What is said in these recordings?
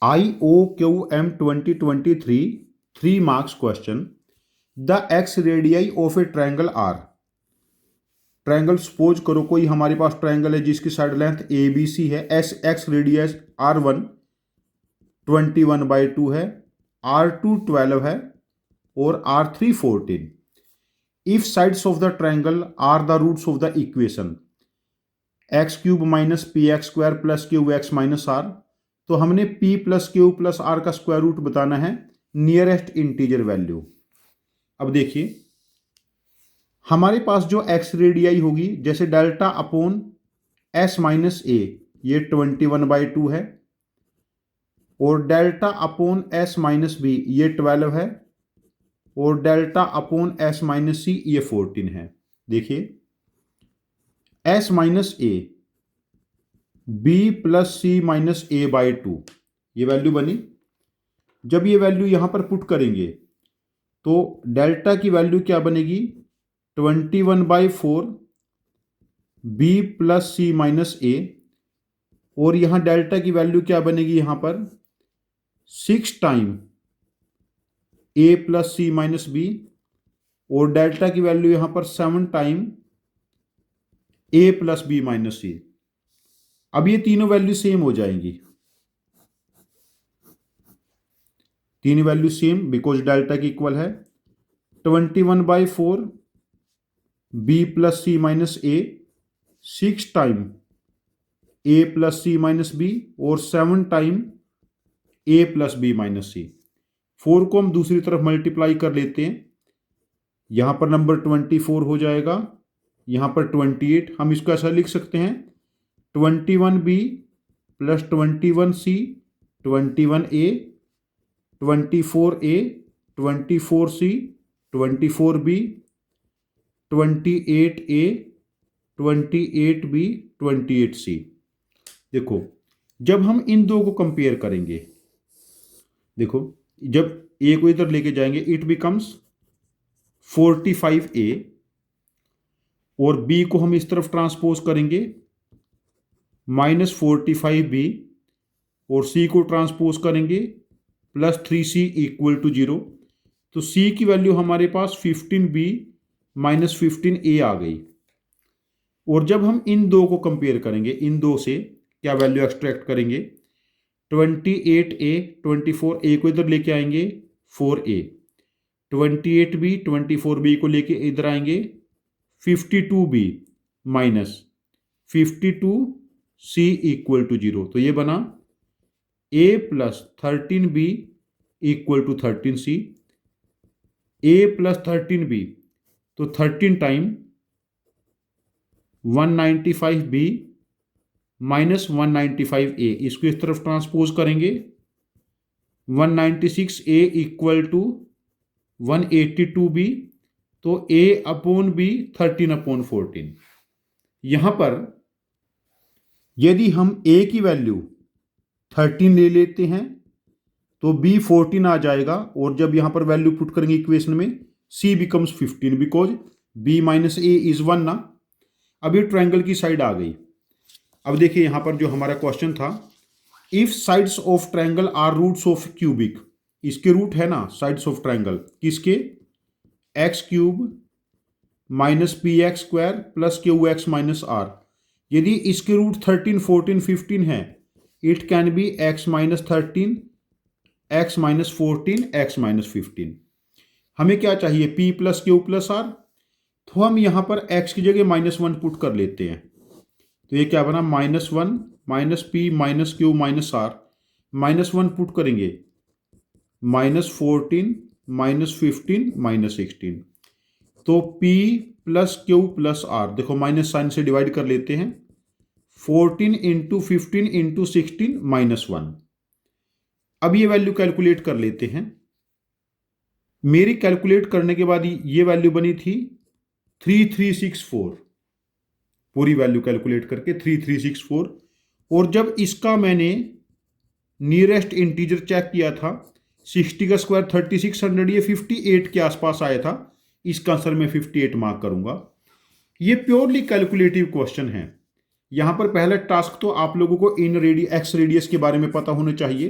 IOQM 2023 3 marks question. The x radii of a triangle are. Triangle suppose करो कोई हमारे पास ट्रायंगल है जिसकी side length A B C है, एस एक्स रेडियस R1 21/2 है, R2 12 है और R3 14. If sides of the triangle are the roots of the equation x³ minus P X square plus Q X minus R, तो हमने p plus Q plus R का square root बताना है nearest integer value. अब देखिए हमारे पास जो x radii होगी जैसे delta upon S minus A, ये 21/2 है, और delta upon S minus B ये 12 है, और delta upon S minus C ये 14 है. देखिए S minus A B plus C minus A/2 ये वैल्यू बनी. जब ये वैल्यू यहां पर पुट करेंगे तो डेल्टा की वैल्यू क्या बनेगी 21/4 बी प्लस सी माइनस ए, और यहां डेल्टा की वैल्यू क्या बनेगी यहां पर 6 टाइम ए प्लस सी माइनस बी, और डेल्टा की वैल्यू यहां पर 7 टाइम ए प्लस बी माइनस सी. अब ये तीनों वैल्यू सेम हो जाएंगी, तीन वैल्यू सेम बिकॉज डेल्टा की इक्वल है 21/4 बी प्लस सी माइनस ए, 6 टाइम ए प्लस सी माइनस बी और 7 टाइम ए प्लस बी माइनस सी. 4 को हम दूसरी तरफ मल्टीप्लाई कर लेते हैं, यहां पर नंबर 24 हो जाएगा, यहां पर 28. हम इसको ऐसा लिख सकते हैं 21b plus 21c 21a 24a 24c 24b 28a 28b 28c. देखो जब हम इन दो को कंपेयर करेंगे, देखो जब ए को इधर लेके जाएंगे इट बिकम्स 45a, और बी को हम इस तरफ ट्रांसपोज करेंगे -45b, और सी को ट्रांसपोज करेंगे +3c = 0. तो सी की वैल्यू हमारे पास 15b - 15a आ गई. और जब हम इन दो को कंपेयर करेंगे, इन दो से क्या वैल्यू एक्सट्रैक्ट करेंगे 28a 24a को इधर लेके आएंगे 4a, 28b 24b को लेके इधर आएंगे 52b माइनस 52c = 0. तो ये बना a plus 13b = 13c, a plus 13b तो 13 टाइम 195b माइनस 195a, इसको इस तरफ ट्रांसपोज करेंगे 196a = 182b, तो a अपॉन b 13/14. यहां पर यदि हम a की वैल्यू 13 ले लेते हैं तो b 14 आ जाएगा, और जब यहां पर वैल्यू पुट करेंगे इक्वेशन में c becomes 15 because b minus a is 1 ना. अब ये ट्रायंगल की साइड आ गई. अब देखिए यहां पर जो हमारा क्वेश्चन था, if sides of triangle are roots of cubic, इसके रूट है ना साइड्स ऑफ ट्रायंगल किसके x³ minus P X square plus Q X minus R. यदि इसके रूट 13 14 15 है, it can be x - 13 x - 14 x - 15. हमें क्या चाहिए p plus Q plus R, तो हम यहां पर x की जगह -1 पुट कर लेते हैं. तो ये क्या बना -1 minus P minus Q minus R, -1 put करेंगे -14 -15 -16. तो p plus Q plus R, देखो माइनस साइन से डिवाइड कर लेते हैं, 14 × 15 × 16 -1. अब ये वैल्यू कैलकुलेट कर लेते हैं. मेरी कैलकुलेट करने के बाद ये वैल्यू बनी थी 3364, पूरी वैल्यू कैलकुलेट करके 3364. और जब इसका मैंने नियरेस्ट इंटीजर चेक किया था 60 का स्क्वायर 3600, ये 58 के आसपास आया था. इसका आंसर मैं 58 मार्क करूंगा. ये प्योरली कैलकुलेटिव क्वेश्चन है. यहां पर पहला टास्क तो आप लोगों को इन एक्स रेडियस के बारे में पता होना चाहिए.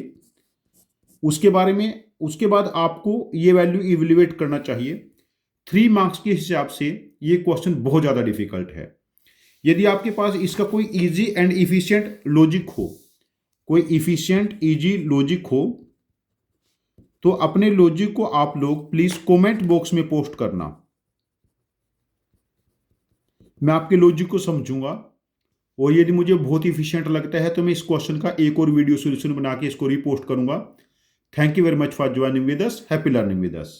उसके बाद आपको ये वैल्यू इवेल्युएट करना चाहिए। 3 मार्क्स के हिसाब से ये क्वेश्चन बहुत ज़्यादा डिफिकल्ट है। यदि आपके पास इसका कोई इजी एंड इफिशिएंट लॉजिक हो, कोई इफिशिएंट इजी लॉजिक हो, तो अपने लॉजिक को आप लोग प्लीज कमेंट बॉक्स में पोस्ट करना। मैं आपके लॉजिक को समझूंगा, और यदि मुझे बहुत इफिशिएंट लगता है तो मैं इस क्वेश्चन का एक और वीडियो सोल्यूशन बना के इसको रिपोस्ट करूंगा। Thank you very much for joining with us. Happy learning with us.